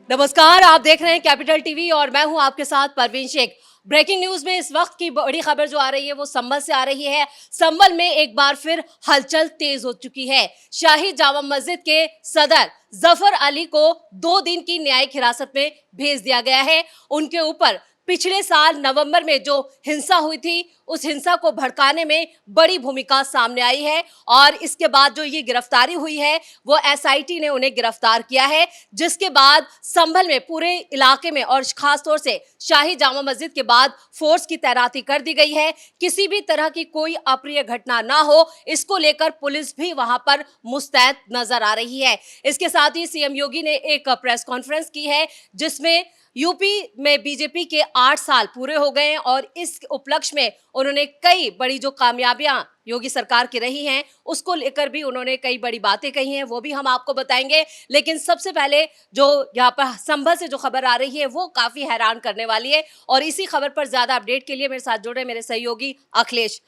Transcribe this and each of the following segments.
नमस्कार, आप देख रहे हैं कैपिटल टीवी और मैं हूं आपके साथ परवीन शेख। ब्रेकिंग न्यूज में इस वक्त की बड़ी खबर जो आ रही है वो संभल से आ रही है। संभल में एक बार फिर हलचल तेज हो चुकी है। शाही जामा मस्जिद के सदर जफर अली को 2 दिन की न्यायिक हिरासत में भेज दिया गया है। उनके ऊपर पिछले साल नवंबर में जो हिंसा हुई थी उस हिंसा को भड़काने में बड़ी भूमिका सामने आई है और इसके बाद जो ये गिरफ्तारी हुई है वो एसआईटी ने उन्हें गिरफ्तार किया है, जिसके बाद संभल में पूरे इलाके में और खास तौर से शाही जामा मस्जिद के बाद फोर्स की तैनाती कर दी गई है। किसी भी तरह की कोई अप्रिय घटना ना हो, इसको लेकर पुलिस भी वहां पर मुस्तैद नजर आ रही है। इसके साथ ही सीएम योगी ने एक प्रेस कॉन्फ्रेंस की है जिसमें यूपी में बीजेपी के 8 साल पूरे हो गए हैं और इस उपलक्ष्य में उन्होंने कई बड़ी जो कामयाबियां योगी सरकार की रही हैं उसको लेकर भी उन्होंने कई बड़ी बातें कही हैं, वो भी हम आपको बताएंगे। लेकिन सबसे पहले जो यहाँ पर संभल से जो खबर आ रही है वो काफी हैरान करने वाली है और इसी खबर पर ज्यादा अपडेट के लिए मेरे साथ जुड़ रहे मेरे सहयोगी अखिलेश।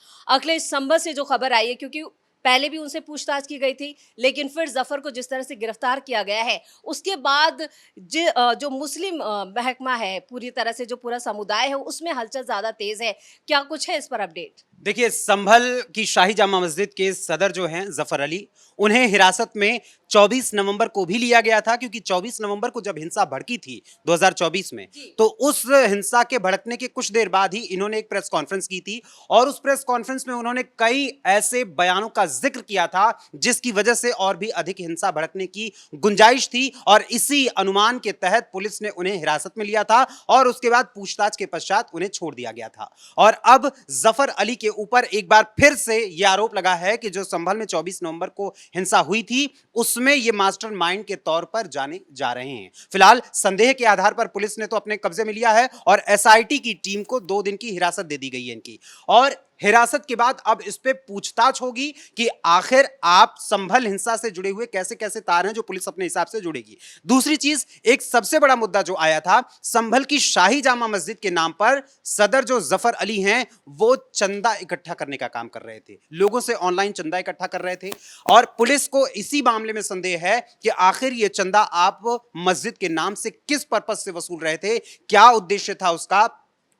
संभल से जो खबर आई है, क्योंकि पहले भी उनसे पूछताछ की गई थी लेकिन फिर जफर को जिस तरह से गिरफ्तार किया गया है उसके बाद जो मुस्लिम महकमा है, पूरी तरह से जो पूरा समुदाय है उसमें हलचल ज्यादा तेज है। क्या कुछ है इस पर अपडेट? देखिए, संभल की शाही जामा मस्जिद के सदर जो हैं जफर अली, उन्हें हिरासत में 24 नवंबर को भी लिया गया था, क्योंकि 24 नवंबर को जब हिंसा भड़की थी 2024 में, तो उस हिंसा के भड़कने के कुछ देर बाद ही इन्होंने एक प्रेस कॉन्फ्रेंस की थी और उस प्रेस कॉन्फ्रेंस में उन्होंने कई ऐसे बयानों का जिक्र किया था जिसकी वजह से और भी अधिक हिंसा भड़कने की गुंजाइश थी और इसी अनुमान के तहत पुलिस ने उन्हें हिरासत में लिया था और उसके बाद पूछताछ के पश्चात उन्हें छोड़ दिया गया था। और अब जफर अली के ऊपर एक बार फिर से यह आरोप लगा है कि जो संभल में 24 नवंबर को हिंसा हुई थी उसमें ये मास्टरमाइंड के तौर पर जाने जा रहे हैं। फिलहाल संदेह के आधार पर पुलिस ने तो अपने कब्जे में लिया है और एसआईटी की टीम को 2 दिन की हिरासत दे दी गई है इनकी, और हिरासत के बाद अब इस पे पूछताछ होगी कि आखिर आप संभल हिंसा से जुड़े हुए कैसे कैसे तार हैं जो पुलिस अपने हिसाब से जुड़ेगी। दूसरी चीज, एक सबसे बड़ा मुद्दा जो आया था, संभल की शाही जामा मस्जिद के नाम पर सदर जो जफर अली हैं वो चंदा इकट्ठा करने का काम कर रहे थे, लोगों से ऑनलाइन चंदा इकट्ठा कर रहे थे और पुलिस को इसी मामले में संदेह है कि आखिर ये चंदा आप मस्जिद के नाम से किस पर्पस से वसूल रहे थे, क्या उद्देश्य था उसका,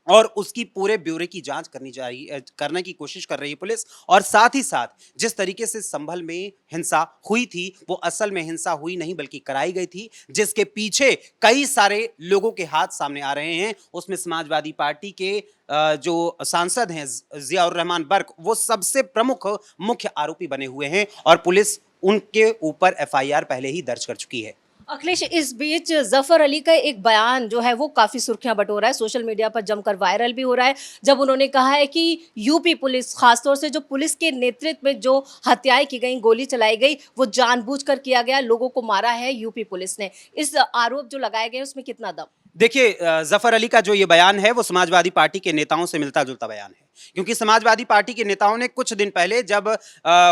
और उसकी पूरे ब्यौरे की जांच करने की कोशिश कर रही है पुलिस। और साथ ही साथ जिस तरीके से संभल में हिंसा हुई थी वो असल में हिंसा हुई नहीं बल्कि कराई गई थी, जिसके पीछे कई सारे लोगों के हाथ सामने आ रहे हैं। उसमें समाजवादी पार्टी के जो सांसद हैं जियाउर रहमान बर्क, वो सबसे प्रमुख मुख्य आरोपी बने हुए हैं और पुलिस उनके ऊपर एफआईआर पहले ही दर्ज कर चुकी है। अखिलेश, इस बीच जफर अली का एक बयान जो है वो काफी सुर्खियां बटोरा है, सोशल मीडिया पर जमकर वायरल भी हो रहा है, जब उन्होंने कहा है कि यूपी पुलिस, खासतौर से जो पुलिस के नेतृत्व में जो हत्याएं की गई, गोली चलाई गई, वो जानबूझकर किया गया, लोगों को मारा है यूपी पुलिस ने। इस आरोप जो लगाए गए उसमें कितना दम? देखिए, जफर अली का जो ये बयान है वो समाजवादी पार्टी के नेताओं से मिलता जुलता बयान है, क्योंकि समाजवादी पार्टी के नेताओं ने कुछ दिन पहले जब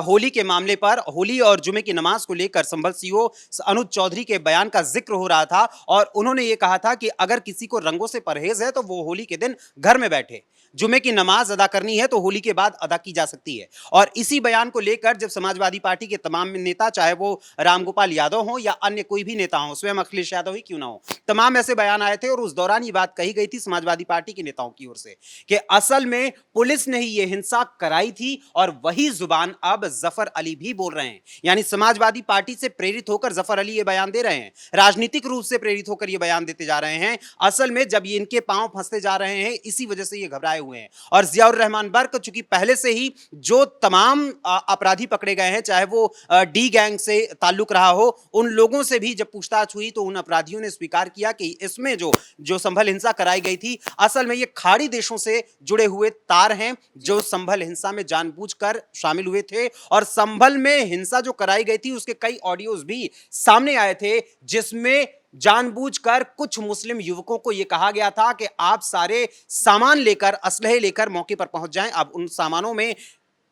होली के मामले पर, होली और जुमे की नमाज को लेकर संभल सीओ अनुज चौधरी के बयान का जिक्र हो रहा था और उन्होंने ये कहा था कि अगर किसी को रंगों से परहेज है तो वो होली के दिन घर में बैठे, जुमे की नमाज अदा करनी है तो होली के बाद अदा की जा सकती है। और इसी बयान को लेकर जब समाजवादी पार्टी के तमाम नेता, चाहे वो रामगोपाल यादव हो या अन्य कोई भी नेता हो, स्वयं अखिलेश यादव ही क्यों ना हो, तमाम ऐसे बयान आए थे और उस दौरान ये बात कही गई थी समाजवादी पार्टी के नेताओं की ओर से कि असल में पुलिस ने ही यह हिंसा कराई थी और वही जुबान अब जफर अली भी बोल रहे हैं। यानी समाजवादी पार्टी से प्रेरित होकर जफर अली ये बयान दे रहे हैं, राजनीतिक रूप से प्रेरित होकर ये बयान देते जा रहे हैं। असल में जब ये इनके पांव फंसते जा रहे हैं इसी वजह से ये घबराए हुए हैं। और जियाउर रहमान बर्क चूंकि पहले से ही जो तमाम अपराधी पकड़े गए हैं, चाहे वो डी गैंग से ताल्लुक रहा हो, उन लोगों से भी जब पूछताछ हुई तो उन अपराधियों ने स्वीकार किया कि इसमें जो संभल हिंसा कराई गई थी असल में ये खाड़ी देशों से जुड़े हुए तार हैं जो संभल हिंसा में जानबूझकर शामिल हुए थे। और संभल में हिंसा जो कराई गई थी उसके कई ऑडियोज भी सामने आए थे जिसमें जानबूझकर कुछ मुस्लिम युवकों को यह कहा गया था कि आप सारे सामान लेकर, असलहे लेकर मौके पर पहुंच जाएं। अब उन सामानों में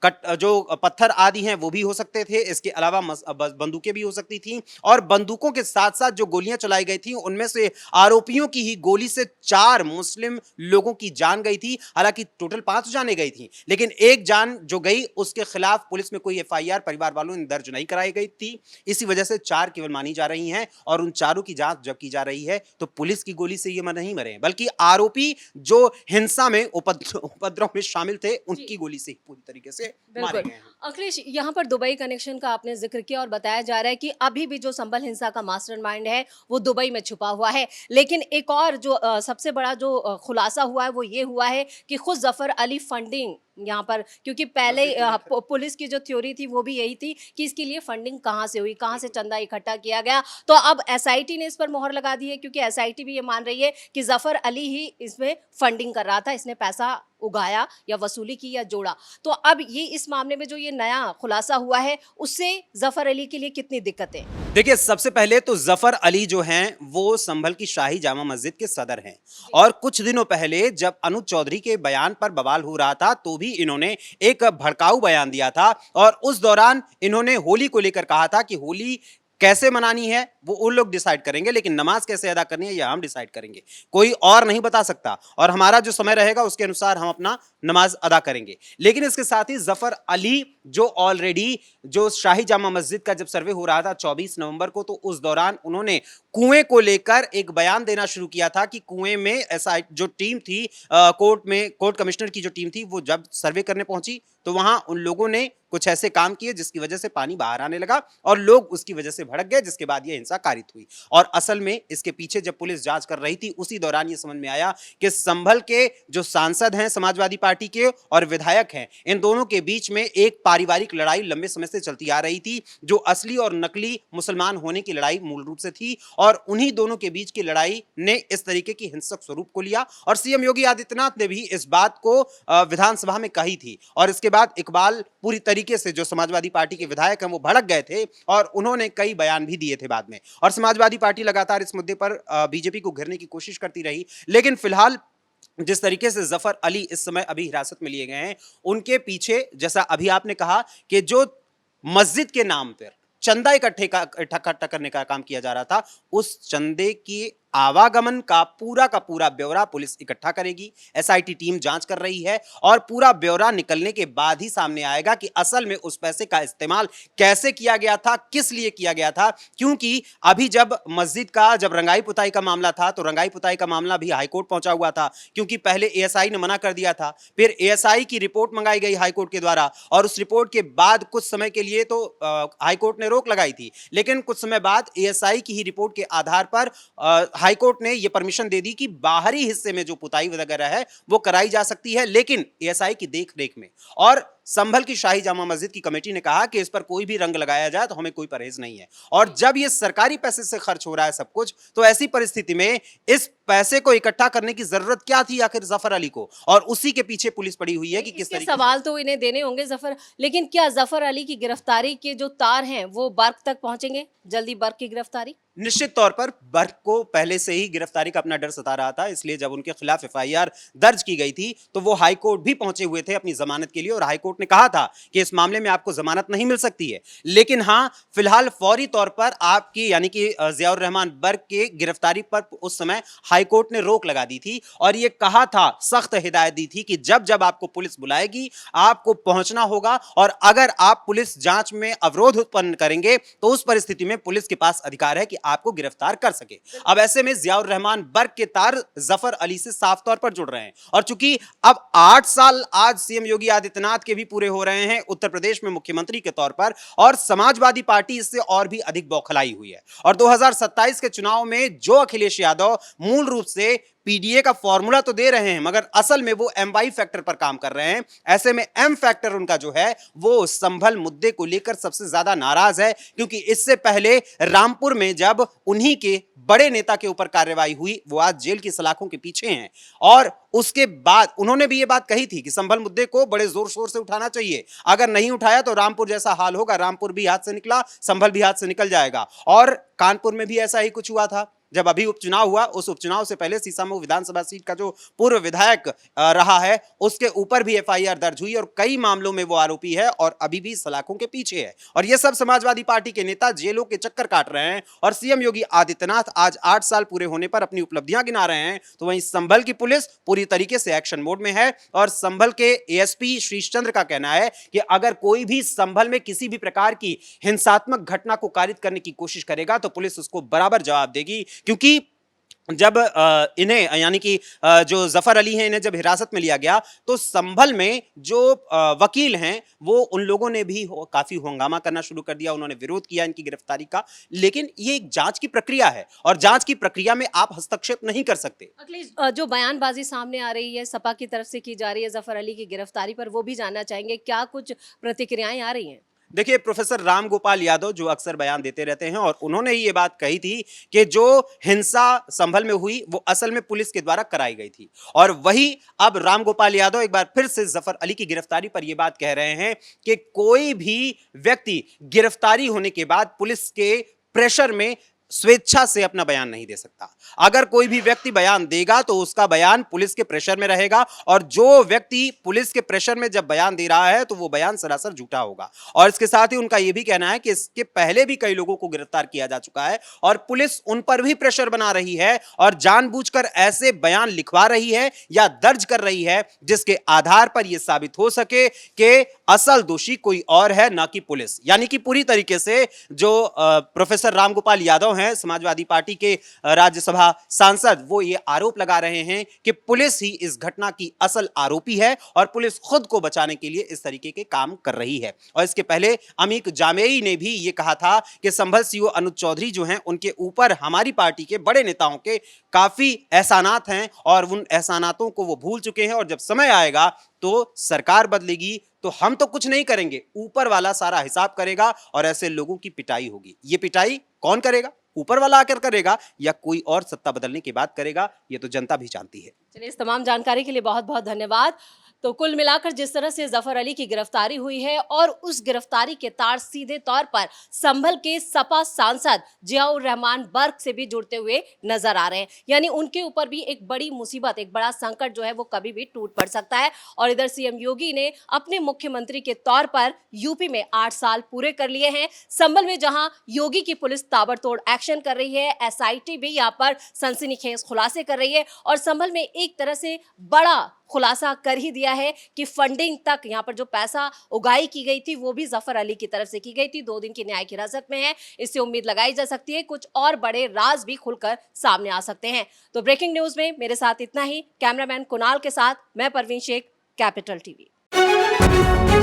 जो पत्थर आदि हैं वो भी हो सकते थे, इसके अलावा बंदूकें भी हो सकती थी, और बंदूकों के साथ साथ जो गोलियां चलाई गई थी उनमें से आरोपियों की ही गोली से 4 मुस्लिम लोगों की जान गई थी। हालांकि टोटल 5 जानें गई थी, लेकिन एक जान जो गई उसके खिलाफ पुलिस में कोई एफआईआर परिवार वालों ने दर्ज नहीं कराई गई थी। इसी वजह से 4 केवल मानी जा रही हैं, और उन चारों की जांच जब की जा रही है तो पुलिस की गोली से ये नहीं मरे, बल्कि आरोपी जो हिंसा में उपद्रव में शामिल थे उनकी गोली से ही पूरी तरीके से मारे बिल्कुल। गए हैं। अखिलेश, यहाँ पर दुबई कनेक्शन का आपने जिक्र किया और बताया जा रहा है कि अभी भी जो संभल हिंसा का मास्टरमाइंड है वो दुबई में छुपा हुआ है। लेकिन एक और जो सबसे बड़ा जो खुलासा हुआ है वो ये हुआ है कि खुद जफर अली फंडिंग यहाँ पर, क्योंकि पहले पुलिस की जो थ्योरी थी वो भी यही थी कि इसके लिए फंडिंग कहाँ से हुई, कहाँ से चंदा इकट्ठा किया गया। तो अब एसआईटी ने इस पर मोहर लगा दी है, क्योंकि एसआईटी भी ये मान रही है कि जफर अली ही इसमें फंडिंग कर रहा था, इसने पैसा उगाया या वसूली की या जोड़ा। तो अब ये इस मामले में जो ये नया खुलासा हुआ है उससे जफर अली के लिए कितनी दिक्कतें? देखिए, सबसे पहले तो जफर अली जो हैं वो संभल की शाही जामा मस्जिद के सदर हैं, और कुछ दिनों पहले जब अनुज चौधरी के बयान पर बवाल हो रहा था तो भी इन्होंने एक भड़काऊ बयान दिया था, और उस दौरान इन्होंने होली को लेकर कहा था कि होली कैसे मनानी है वो उन लोग डिसाइड करेंगे, लेकिन नमाज कैसे अदा करनी है ये हम डिसाइड करेंगे, कोई और नहीं बता सकता, और हमारा जो समय रहेगा उसके अनुसार हम अपना नमाज अदा करेंगे। लेकिन इसके साथ ही जफर अली जो ऑलरेडी जो शाही जामा मस्जिद का जब सर्वे हो रहा था 24 नवंबर को, तो उस दौरान उन्होंने कुएं को लेकर एक बयान देना शुरू किया था कि कुएं में ऐसा जो टीम थी, कोर्ट कमिश्नर की जो टीम थी वो जब सर्वे करने पहुंची तो वहां उन लोगों ने कुछ ऐसे काम किए जिसकी वजह से पानी बाहर आने लगा और लोग उसकी वजह से भड़क गए, जिसके बाद ये हिंसा कारित हुई। और असल में इसके पीछे जब पुलिस जांच कर रही थी उसी दौरान ये समझ में आया कि संभल के जो सांसद हैं समाजवादी पार्टी के और विधायक हैं, इन दोनों के बीच में एक पारिवारिक लड़ाई लंबे समय से चलती आ रही थी, जो असली और नकली मुसलमान होने की लड़ाई मूल रूप से थी, और उन्हीं दोनों के बीच की लड़ाई ने इस तरीके की हिंसक स्वरूप को लिया। और सीएम योगी आदित्यनाथ ने भी इस बात को विधानसभा में कही थी, और इसके बाद इकबाल पूरी तरीके से जो समाजवादी पार्टी के विधायक हैं वो भड़क गए थे और उन्होंने कई बयान भी दिए थे बाद में, और समाजवादी पार्टी लगातार इस मुद्दे पर बीजेपी को घेरने की कोशिश करती रही। लेकिन फिलहाल जिस तरीके से जफर अली इस समय अभी हिरासत में लिए गए हैं, उनके पीछे जैसा अभी आपने कहा कि जो मस्जिद के नाम पर चंदा इकट्ठा करने का काम किया जा रहा था, उस चंदे की आवागमन का पूरा ब्यौरा पुलिस इकट्ठा करेगी। एसआईटी टीम जांच कर रही है और पूरा ब्यौरा निकलने के बाद ही सामने आएगा कि असल में उस पैसे का इस्तेमाल कैसे किया गया था, किस लिए किया गया था। क्योंकि अभी जब मस्जिद का जब रंगाई पुताई का मामला था तो रंगाई पुताई का मामला भी हाईकोर्ट पहुंचा हुआ था, क्योंकि पहले एएसआई ने मना कर दिया था, फिर एएसआई की रिपोर्ट मंगाई गई हाईकोर्ट के द्वारा, और उस रिपोर्ट के बाद कुछ समय के लिए तो हाईकोर्ट ने रोक लगाई थी, लेकिन कुछ समय बाद एएसआई की ही रिपोर्ट के आधार पर हाईकोर्ट ने यह परमिशन दे दी कि बाहरी हिस्से में जो पुताई वगैरह है वो कराई जा सकती है, लेकिन एएसआई की देखरेख में। और संभल की शाही जामा मस्जिद की कमेटी ने कहा कि इस पर कोई भी रंग लगाया जाए तो हमें कोई परहेज नहीं है, और जब ये सरकारी पैसे से खर्च हो रहा है सब कुछ, तो ऐसी परिस्थिति में इस पैसे को इकट्ठा करने की जरूरत क्या थी आखिर जफर अली को, और उसी के पीछे पुलिस पड़ी हुई है कि किस तरीके सवाल तो इन्हें देने होंगे जफर, लेकिन क्या जफर अली की गिरफ्तारी के जो तार हैं वो बर्क तक पहुंचेंगे? जल्दी बर्क की गिरफ्तारी? निश्चित तौर पर बर्क को पहले से ही गिरफ्तारी का अपना डर सता रहा था, इसलिए जब उनके खिलाफ एफआईआर दर्ज की गई थी तो वो हाईकोर्ट भी पहुंचे हुए थे अपनी जमानत के लिए, और हाईकोर्ट ने कहा था कि इस मामले में आपको जमानत नहीं मिल सकती है। लेकिन हां, फिलहाल फौरी तौर पर आपकी यानी कि जियाउर रहमान बर्क के गिरफ्तारी पर उस समय हाईकोर्ट ने रोक लगा दी थी, और यह कहा था, सख्त हिदायत दी थी कि जब जब आपको पुलिस बुलाएगी आपको पहुंचना होगा, और अगर आप पुलिस जांच में अवरोध उत्पन्न करेंगे तो उस परिस्थिति में पुलिस के पास अधिकार है कि आपको गिरफ्तार कर सके। अब ऐसे में जियाउर रहमान बर्क के तार जफर अली से साफ तौर पर जुड़ रहे हैं, और चूंकि अब 8 साल आज सीएम योगी आदित्यनाथ के भी पूरे हो रहे हैं उत्तर प्रदेश में मुख्यमंत्री के तौर पर, और समाजवादी पार्टी इससे और भी अधिक बौखलाई हुई है, और 2027 के चुनाव में जो अखिलेश यादव मूल रूप से पीडीए का फॉर्मूला तो दे रहे हैं मगर असल में वो एम वाई फैक्टर पर काम कर रहे हैं, ऐसे में एम फैक्टर उनका जो है वो संभल मुद्दे को लेकर सबसे ज्यादा नाराज है, क्योंकि इससे पहले रामपुर में जब उन्हीं के बड़े नेता के ऊपर कार्रवाई हुई वो आज जेल की सलाखों के पीछे हैं, और उसके बाद उन्होंने भी ये बात कही थी कि संभल मुद्दे को बड़े जोर शोर से उठाना चाहिए, अगर नहीं उठाया तो रामपुर जैसा हाल होगा, रामपुर भी हाथ से निकला, संभल भी हाथ से निकल जाएगा। और कानपुर में भी ऐसा ही कुछ हुआ था, जब अभी उपचुनाव हुआ, उस उपचुनाव से पहले सीसामऊ विधानसभा सीट का जो पूर्व विधायक रहा है, उसके ऊपर भी एफआईआर दर्ज हुई और कई मामलों में वो आरोपी है और अभी भी सलाखों के पीछे है। और ये सब समाजवादी पार्टी के नेता जेलों के चक्कर काट रहे हैं और सीएम योगी आदित्यनाथ आज 8 साल पूरे होने पर अपनी उपलब्धियां गिना रहे हैं। तो वहीं संभल की पुलिस पूरी तरीके से एक्शन मोड में है और संभल के एएसपी श्रीशचंद्र का कहना है कि अगर कोई भी संभल में किसी भी प्रकार की हिंसात्मक घटना को कारित करने की कोशिश करेगा तो पुलिस उसको बराबर जवाब देगी। क्योंकि जब इन्हें यानी कि जो जफर अली हैं, इन्हें जब हिरासत में लिया गया तो संभल में जो वकील हैं वो उन लोगों ने भी काफी हंगामा करना शुरू कर दिया, उन्होंने विरोध किया इनकी गिरफ्तारी का। लेकिन ये एक जांच की प्रक्रिया है और जांच की प्रक्रिया में आप हस्तक्षेप नहीं कर सकते। अखिलेश, जो बयानबाजी सामने आ रही है सपा की तरफ से की जा रही है जफर अली की गिरफ्तारी पर, वो भी जानना चाहेंगे, क्या कुछ प्रतिक्रियाएं आ रही हैं? देखिए, प्रोफेसर राम गोपाल यादव जो अक्सर बयान देते रहते हैं और उन्होंने ये बात कही थी कि जो हिंसा संभल में हुई वो असल में पुलिस के द्वारा कराई गई थी। और वही अब राम गोपाल यादव एक बार फिर से जफर अली की गिरफ्तारी पर यह बात कह रहे हैं कि कोई भी व्यक्ति गिरफ्तारी होने के बाद पुलिस के प्रेशर में स्वेच्छा से अपना बयान नहीं दे सकता। अगर कोई भी व्यक्ति बयान देगा तो उसका बयान पुलिस के प्रेशर में रहेगा और जो व्यक्ति पुलिस के प्रेशर में जब बयान दे रहा है तो वो बयान सरासर झूठा होगा। और इसके साथ ही उनका यह भी कहना है कि इसके पहले भी कई लोगों को गिरफ्तार किया जा चुका है और पुलिस उन पर भी प्रेशर बना रही है और जानबूझकर ऐसे बयान लिखवा रही है या दर्ज कर रही है जिसके आधार पर यह साबित हो सके कि असल दोषी कोई और है, ना कि पुलिस। यानी कि पूरी तरीके से जो प्रोफेसर रामगोपाल यादव हैं, समाजवादी पार्टी के राज्यसभा सांसद, वो ये आरोप लगा रहे हैं कि पुलिस ही इस घटना की असल आरोपी है और पुलिस खुद को बचाने के लिए इस तरीके के काम कर रही है। और इसके पहले अमीक जामेई ने भी ये कहा था कि संभल सीओ अनुज चौधरी जो हैं उनके ऊपर हमारी पार्टी के बड़े नेताओं के काफी एहसानात हैं और उन एहसानातों को वो भूल चुके हैं और जब समय आएगा तो सरकार बदलेगी तो हम तो कुछ नहीं करेंगे, ऊपर वाला सारा हिसाब करेगा और ऐसे लोगों की पिटाई होगी। ये पिटाई कौन करेगा? ऊपर वाला आकर करेगा या कोई और सत्ता बदलने के बाद करेगा? ये तो जनता भी जानती है। चलिए, इस तमाम जानकारी के लिए बहुत बहुत धन्यवाद। तो कुल मिलाकर जिस तरह से जफर अली की गिरफ्तारी हुई है और उस गिरफ्तारी के तार सीधे तौर पर संभल के सपा सांसद जियाउर रहमान बर्क से भी जुड़ते हुए नजर आ रहे हैं। यानी उनके ऊपर भी एक बड़ी मुसीबत, एक बड़ा संकट जो है वो कभी भी टूट पड़ सकता है। और इधर सीएम योगी ने अपने मुख्यमंत्री के तौर पर यूपी में 8 साल पूरे कर लिए हैं। संभल में जहां योगी की पुलिस ताबड़तोड़ एक्शन कर रही है, एसआईटी भी यहाँ पर सनसनीखेज खुलासे कर रही है और संभल में एक तरह से बड़ा खुलासा कर ही दिया है कि फंडिंग तक, यहाँ पर जो पैसा उगाही की गई थी वो भी जफर अली की तरफ से की गई थी। 2 दिन की न्यायिक हिरासत में है, इससे उम्मीद लगाई जा सकती है कुछ और बड़े राज भी खुलकर सामने आ सकते हैं। तो ब्रेकिंग न्यूज में मेरे साथ इतना ही। कैमरामैन कुणाल के साथ मैं परवीन शेख, कैपिटल टीवी।